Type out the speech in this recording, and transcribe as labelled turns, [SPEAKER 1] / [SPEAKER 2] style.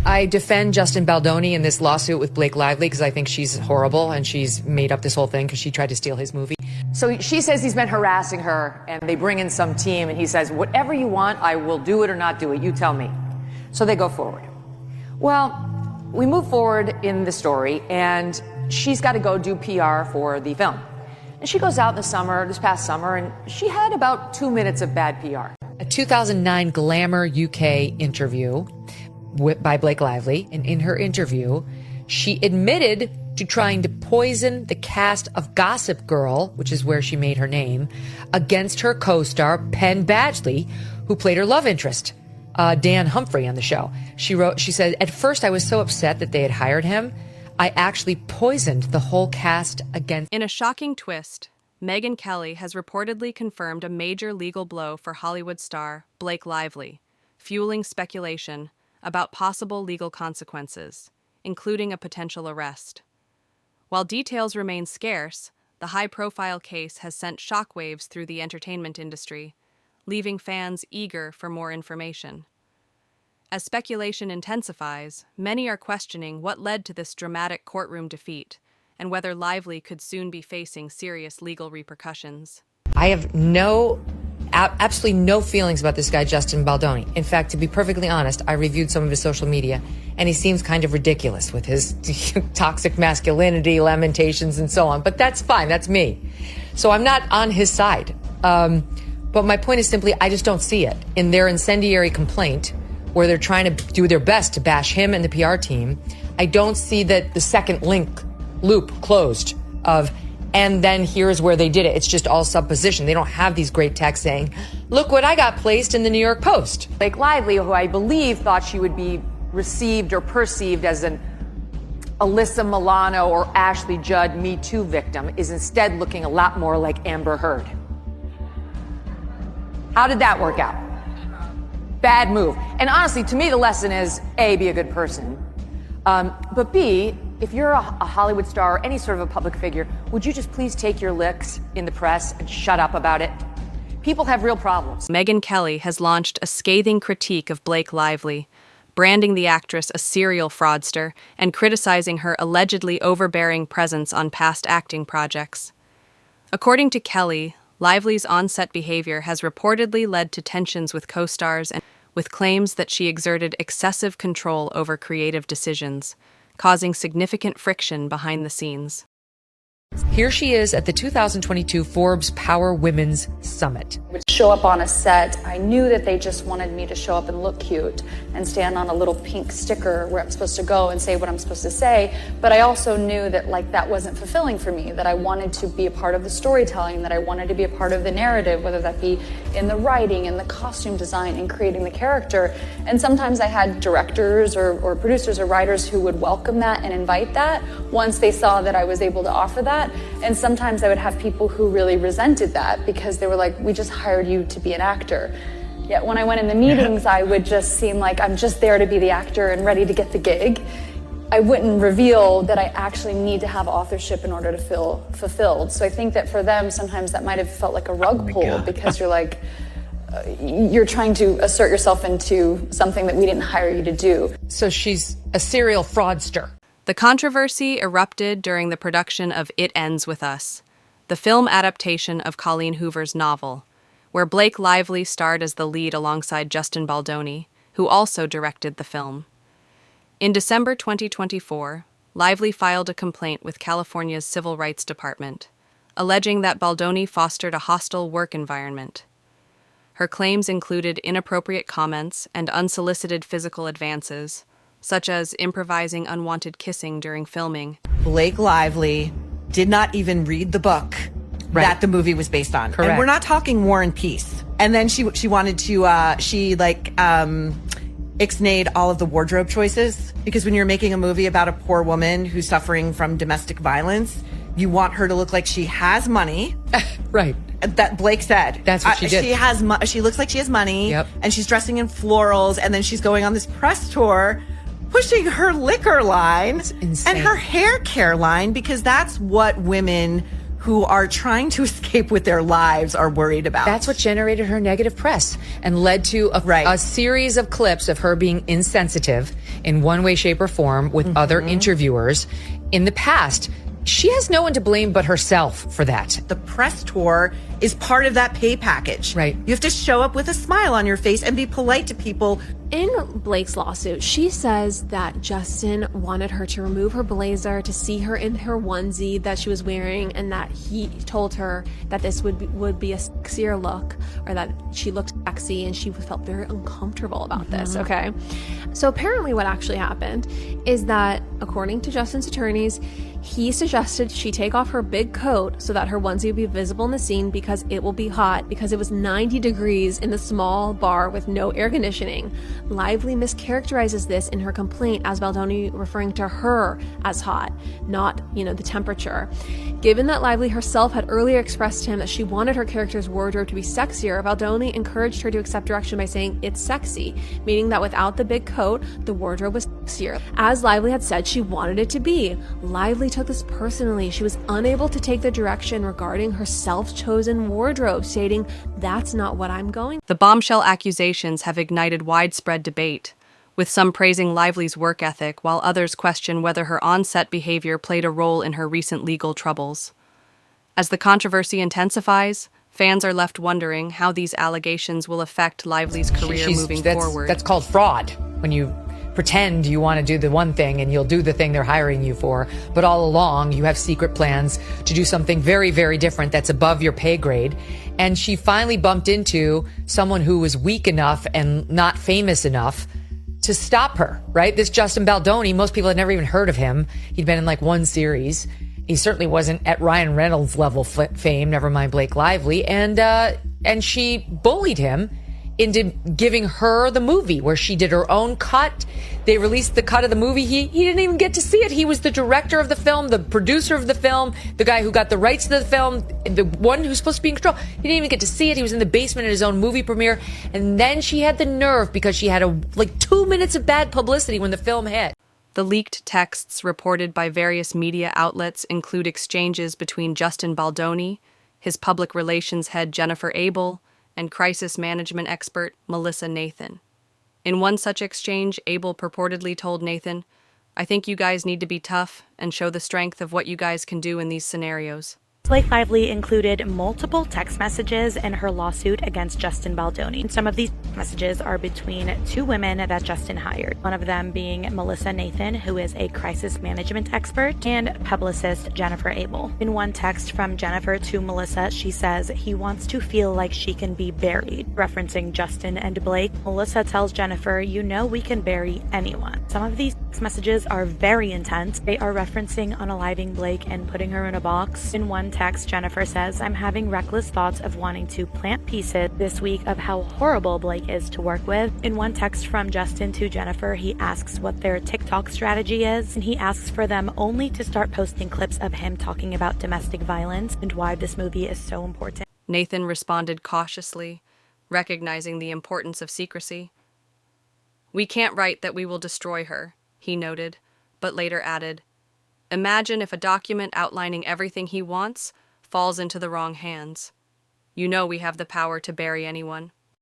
[SPEAKER 1] I defend Justin Baldoni in this lawsuit with Blake Lively because I think she's horrible and she's made up this whole thing because she tried to steal his movie. So she says he's been harassing her, and they bring in some team, and he says, whatever you want, I will do it or not do it. You tell me. So they go forward. Well, we move forward in the story, and she's got to go do PR for the film. And she goes out in the summer, this past summer, and she had about 2 minutes of bad PR. A 2009 Glamour UK interview by Blake Lively, and in her interview, she admitted to trying to poison the cast of Gossip Girl, which is where she made her name, against her co-star Penn Badgley, who played her love interest, Dan Humphrey, on the show. She said, at first I was so upset that they had hired him, I actually poisoned the whole cast against...
[SPEAKER 2] In a shocking twist, Megyn Kelly has reportedly confirmed a major legal blow for Hollywood star Blake Lively, fueling speculation about possible legal consequences, including a potential arrest. While details remain scarce, the high-profile case has sent shockwaves through the entertainment industry, leaving fans eager for more information. As speculation intensifies, many are questioning what led to this dramatic courtroom defeat and whether Lively could soon be facing serious legal repercussions.
[SPEAKER 1] I have absolutely no feelings about this guy, Justin Baldoni. In fact, to be perfectly honest, I reviewed some of his social media, and he seems kind of ridiculous with his toxic masculinity, lamentations, and so on. But that's fine. That's me. So I'm not on his side. But my point is simply, I just don't see it. In their incendiary complaint, where they're trying to do their best to bash him and the PR team, I don't see that the second loop closed of... and then here's where they did it. It's just all supposition. They don't have these great texts saying, look what I got placed in the New York Post. Blake Lively, who I believe thought she would be received or perceived as an Alyssa Milano or Ashley Judd Me Too victim, is instead looking a lot more like Amber Heard. How did that work out? Bad move. And honestly, to me, the lesson is, A, be a good person. But B, if you're a Hollywood star or any sort of a public figure, would you just please take your licks in the press and shut up about it? People have real problems.
[SPEAKER 2] Megyn Kelly has launched a scathing critique of Blake Lively, branding the actress a serial fraudster and criticizing her allegedly overbearing presence on past acting projects. According to Kelly, Lively's on-set behavior has reportedly led to tensions with co-stars and with claims that she exerted excessive control over creative decisions, causing significant friction behind the scenes.
[SPEAKER 1] Here she is at the 2022 Forbes Power Women's Summit.
[SPEAKER 3] I would show up on a set. I knew that they just wanted me to show up and look cute and stand on a little pink sticker where I'm supposed to go and say what I'm supposed to say. But I also knew that that wasn't fulfilling for me, that I wanted to be a part of the storytelling, that I wanted to be a part of the narrative, whether that be in the writing, in the costume design, in creating the character. And sometimes I had directors or producers or writers who would welcome that and invite that once they saw that I was able to offer that. And sometimes I would have people who really resented that because they were like, we just hired you to be an actor. Yet when I went in the meetings, I would just seem like I'm just there to be the actor and ready to get the gig. I wouldn't reveal that I actually need to have authorship in order to feel fulfilled. So I think that for them, sometimes that might have felt like a rug pull because you're like, you're trying to assert yourself into something that we didn't hire you to do.
[SPEAKER 1] So she's a serial fraudster.
[SPEAKER 2] The controversy erupted during the production of It Ends With Us, the film adaptation of Colleen Hoover's novel, where Blake Lively starred as the lead alongside Justin Baldoni, who also directed the film. In December 2024, Lively filed a complaint with California's Civil Rights Department, alleging that Baldoni fostered a hostile work environment. Her claims included inappropriate comments and unsolicited physical advances, such as improvising unwanted kissing during filming.
[SPEAKER 4] Blake Lively did not even read the book that the movie was based on.
[SPEAKER 1] Correct.
[SPEAKER 4] And we're not talking War and Peace. And then she wanted to, ixnayed all of the wardrobe choices. Because when you're making a movie about a poor woman who's suffering from domestic violence, you want her to look like she has money.
[SPEAKER 1] Right.
[SPEAKER 4] That Blake said.
[SPEAKER 1] That's what she did.
[SPEAKER 4] She looks like she has money.
[SPEAKER 1] Yep.
[SPEAKER 4] And she's dressing in florals. And then she's going on this press tour pushing her liquor line and her hair care line, because that's what women who are trying to escape with their lives are worried about.
[SPEAKER 1] That's what generated her negative press and led to a series of clips of her being insensitive in one way, shape, or form with other interviewers in the past. She has no one to blame but herself for that.
[SPEAKER 4] The press tour is part of that pay package.
[SPEAKER 1] Right.
[SPEAKER 4] You have to show up with a smile on your face and be polite to people.
[SPEAKER 5] In Blake's lawsuit, she says that Justin wanted her to remove her blazer, to see her in her onesie that she was wearing, and that he told her that this would be a sexier look, or that she looked sexy, and she felt very uncomfortable about this, okay? So apparently what actually happened is that, according to Justin's attorneys, he suggested she take off her big coat so that her onesie would be visible in the scene because it will be hot, because it was 90 degrees in the small bar with no air conditioning. Lively mischaracterizes this in her complaint as Baldoni referring to her as hot, not, the temperature. Given that Lively herself had earlier expressed to him that she wanted her character's wardrobe to be sexier, Baldoni encouraged her to accept direction by saying it's sexy, meaning that without the big coat, the wardrobe was sexier. As Lively had said she wanted it to be. Lively took this personally. She was unable to take the direction regarding her self-chosen wardrobe, stating, "That's not what I'm going."
[SPEAKER 2] The bombshell accusations have ignited widespread debate, with some praising Lively's work ethic while others question whether her on-set behavior played a role in her recent legal troubles. As the controversy intensifies, fans are left wondering how these allegations will affect Lively's career moving forward.
[SPEAKER 1] That's called fraud, when you pretend you want to do the one thing and you'll do the thing they're hiring you for, but all along you have secret plans to do something very, very different that's above your pay grade. And she finally bumped into someone who was weak enough and not famous enough to stop her, right? This Justin Baldoni, most people had never even heard of him. He'd been in like one series. He certainly wasn't at Ryan Reynolds level fame, never mind Blake Lively. And she bullied him into giving her the movie where she did her own cut. They released the cut of the movie. He didn't even get to see it. He was the director of the film, the producer of the film, the guy who got the rights to the film, the one who's supposed to be in control. He didn't even get to see it. He was in the basement at his own movie premiere. And then she had the nerve, because she had 2 minutes of bad publicity when the film hit.
[SPEAKER 2] The leaked texts reported by various media outlets include exchanges between Justin Baldoni, his public relations head Jennifer Abel, and crisis management expert Melissa Nathan. In one such exchange, Abel purportedly told Nathan, "I think you guys need to be tough and show the strength of what you guys can do in these scenarios."
[SPEAKER 6] Blake Lively included multiple text messages in her lawsuit against Justin Baldoni. Some of these messages are between two women that Justin hired, one of them being Melissa Nathan, who is a crisis management expert, and publicist Jennifer Abel. In one text from Jennifer to Melissa, she says, "He wants to feel like she can be buried," referencing Justin and Blake. Melissa tells Jennifer, "You know we can bury anyone." Some of these text messages are very intense. They are referencing unaliving Blake and putting her in a box. In one text, Jennifer says, "I'm having reckless thoughts of wanting to plant pieces this week of how horrible Blake is to work with." In one text from Justin to Jennifer, he asks what their TikTok strategy is, and he asks for them only to start posting clips of him talking about domestic violence and why this movie is so important.
[SPEAKER 2] Nathan responded cautiously, recognizing the importance of secrecy. "We can't write that we will destroy her," he noted, but later added, "Imagine if a document outlining everything he wants falls into the wrong hands. You know we have the power to bury anyone."